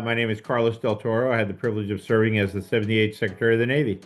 My name is Carlos Del Toro. I had the privilege of serving as the 78th Secretary of the Navy.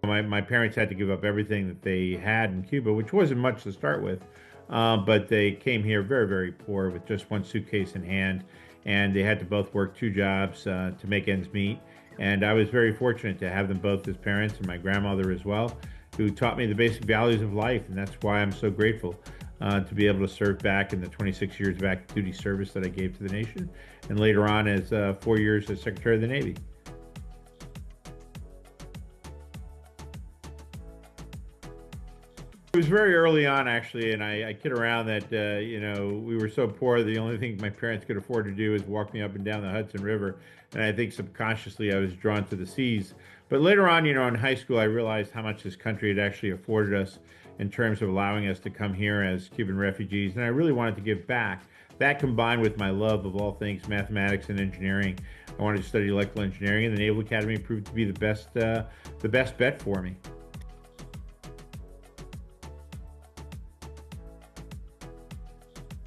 My parents had to give up everything that they had in Cuba, which wasn't much to start with, but they came here very, very poor with just one suitcase in hand, and they had to both work two jobs to make ends meet. And I was very fortunate to have them both as parents, and my grandmother as well, who taught me the basic values of life, and that's why I'm so grateful to be able to serve back in the 26 years of active duty service that I gave to the nation, and later on as 4 years as Secretary of the Navy. It was very early on, actually, and I kid around that we were so poor the only thing my parents could afford to do is walk me up and down the Hudson River, and I think subconsciously I was drawn to the seas. But later on, in high school, I realized how much this country had actually afforded us in terms of allowing us to come here as Cuban refugees, and I really wanted to give back. That combined with my love of all things mathematics and engineering, I wanted to study electrical engineering, and the Naval Academy proved to be the best bet for me.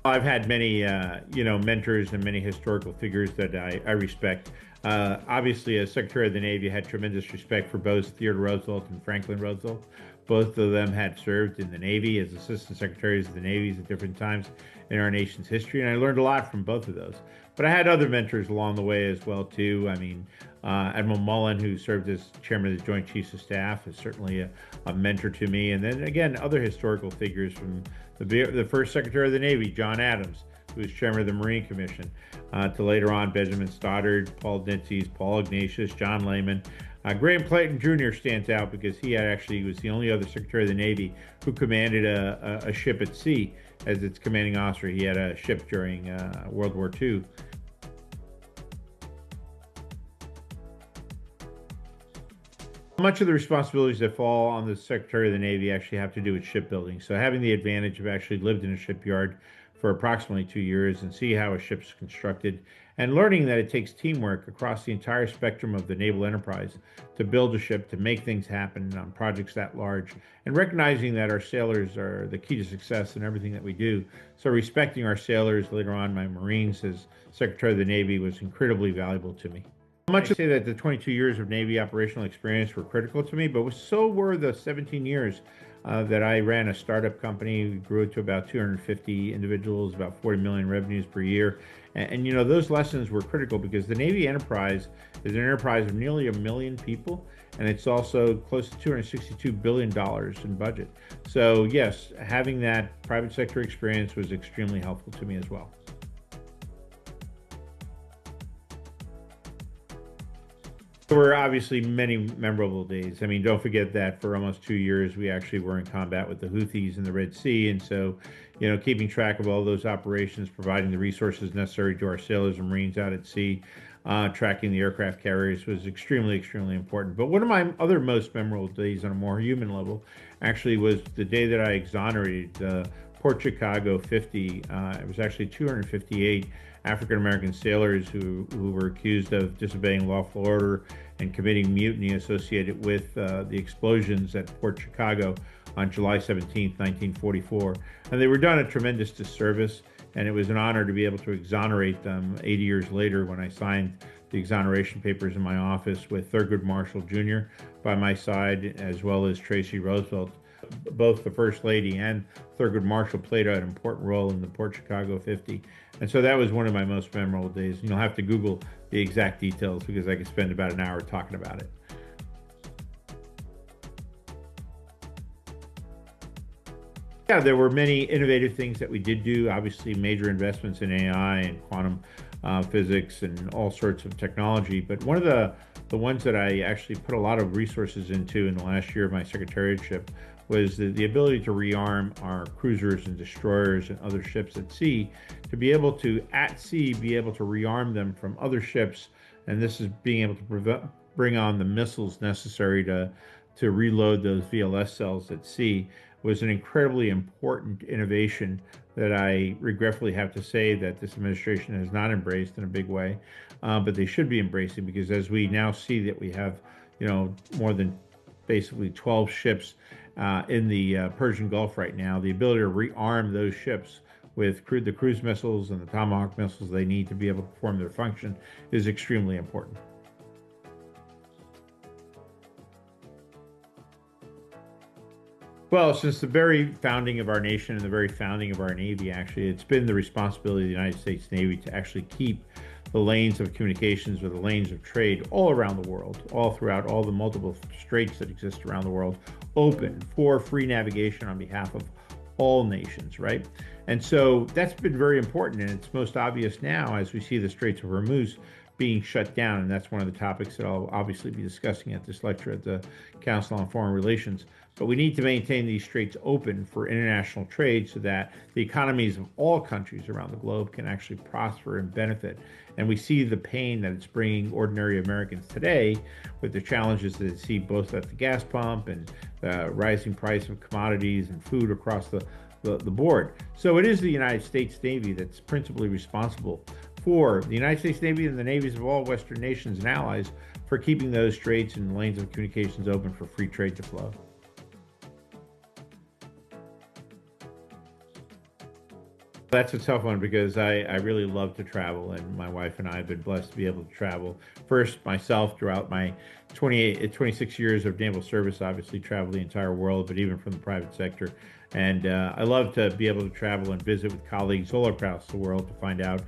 I've had many, mentors and many historical figures that I respect. Obviously, as Secretary of the Navy, I had tremendous respect for both Theodore Roosevelt and Franklin Roosevelt. Both of them had served in the Navy as Assistant Secretaries of the Navies at different times in our nation's history, and I learned a lot from both of those. But I had other mentors along the way as well, too. I mean, Admiral Mullen, who served as Chairman of the Joint Chiefs of Staff, is certainly a mentor to me. And then again, other historical figures from the first Secretary of the Navy, John Adams, who was Chairman of the Marine Commission, to later on Benjamin Stoddard, Paul Dintzies, Paul Ignatius, John Lehman. Graham Clayton Jr. stands out because he was the only other Secretary of the Navy who commanded a ship at sea as its commanding officer. He had a ship during World War II. Much of the responsibilities that fall on the Secretary of the Navy actually have to do with shipbuilding. So having the advantage of actually lived in a shipyard for approximately 2 years and see how a ship's constructed and learning that it takes teamwork across the entire spectrum of the naval enterprise to build a ship, to make things happen on projects that large, and recognizing that our sailors are the key to success in everything that we do. So respecting our sailors, later on my Marines as Secretary of the Navy, was incredibly valuable to me. Much to say that the 22 years of Navy operational experience were critical to me, but so were the 17 years that I ran a startup company. We grew it to about 250 individuals, about 40 million revenues per year. And those lessons were critical because the Navy enterprise is an enterprise of nearly 1 million people, and it's also close to $262 billion in budget. So yes, having that private sector experience was extremely helpful to me as well. There were obviously many memorable days. I mean, don't forget that for almost 2 years, we actually were in combat with the Houthis in the Red Sea. And so, keeping track of all those operations, providing the resources necessary to our sailors and Marines out at sea, tracking the aircraft carriers was extremely, extremely important. But one of my other most memorable days on a more human level actually was the day that I exonerated Port Chicago 50. It was actually 258 African American sailors who were accused of disobeying lawful order and committing mutiny associated with the explosions at Port Chicago on July 17th, 1944. And they were done a tremendous disservice, and it was an honor to be able to exonerate them 80 years later when I signed the exoneration papers in my office with Thurgood Marshall Jr. by my side, as well as Tracy Roosevelt. Both the First Lady and Thurgood Marshall played an important role in the Port Chicago 50. And so that was one of my most memorable days. You'll have to Google the exact details because I could spend about an hour talking about it. Yeah, there were many innovative things that we did do. Obviously, major investments in AI and quantum physics and all sorts of technology. But one of the ones that I actually put a lot of resources into in the last year of my secretariatship was the ability to rearm our cruisers and destroyers and other ships at sea, to be able to, at sea, be able to rearm them from other ships. And this is being able to bring on the missiles necessary to reload those VLS cells at sea, was an incredibly important innovation that I regretfully have to say that this administration has not embraced in a big way, but they should be embracing, because as we now see that we have, more than basically 12 ships in the Persian Gulf right now. The ability to rearm those ships with the cruise missiles and the Tomahawk missiles they need to be able to perform their function is extremely important. Well, since the very founding of our nation and the very founding of our Navy, actually, it's been the responsibility of the United States Navy to actually keep the lanes of communications or the lanes of trade all around the world, all throughout all the multiple straits that exist around the world, open for free navigation on behalf of all nations, right? And so that's been very important, and it's most obvious now as we see the Straits of Hormuz being shut down, and that's one of the topics that I'll obviously be discussing at this lecture at the Council on Foreign Relations. But we need to maintain these straits open for international trade so that the economies of all countries around the globe can actually prosper and benefit. And we see the pain that it's bringing ordinary Americans today with the challenges that they see both at the gas pump and the rising price of commodities and food across the board. So it is the United States Navy that's principally responsible for the United States Navy and the navies of all Western nations and allies for keeping those straits and lanes of communications open for free trade to flow. That's a tough one because I really love to travel, and my wife and I have been blessed to be able to travel. First, myself, throughout my 26 years of naval service, obviously traveled the entire world, but even from the private sector. And I love to be able to travel and visit with colleagues all across the world to find out,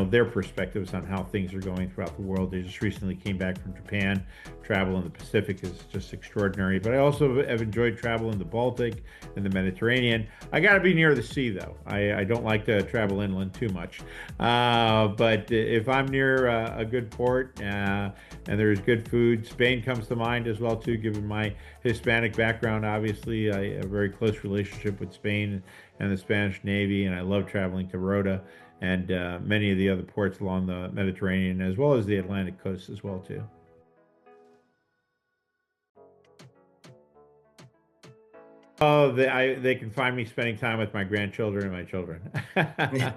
their perspectives on how things are going throughout the world. They just recently came back from Japan. Travel in the Pacific is just extraordinary. But I also have enjoyed travel in the Baltic and the Mediterranean. I got to be near the sea, though. I don't like to travel inland too much. But if I'm near a good port and there's good food, Spain comes to mind as well, too, given my Hispanic background. Obviously, I have a very close relationship with Spain and the Spanish Navy, and I love traveling to Rota and many of the other ports along the Mediterranean, as well as the Atlantic coast as well, too. Oh, they can find me spending time with my grandchildren and my children. I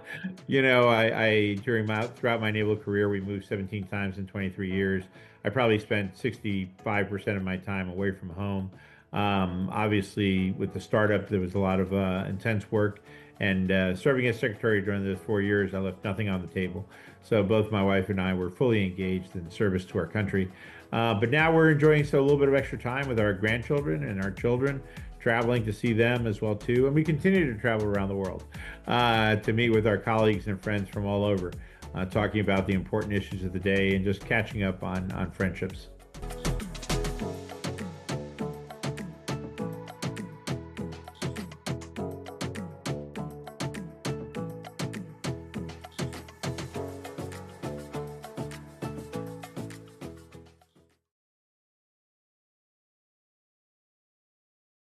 throughout my naval career, we moved 17 times in 23 years. I probably spent 65% of my time away from home. Obviously, with the startup, there was a lot of intense work. And serving as secretary during those 4 years, I left nothing on the table. So both my wife and I were fully engaged in service to our country. But now we're enjoying a little bit of extra time with our grandchildren and our children, traveling to see them as well too. And we continue to travel around the world to meet with our colleagues and friends from all over, talking about the important issues of the day and just catching up on friendships.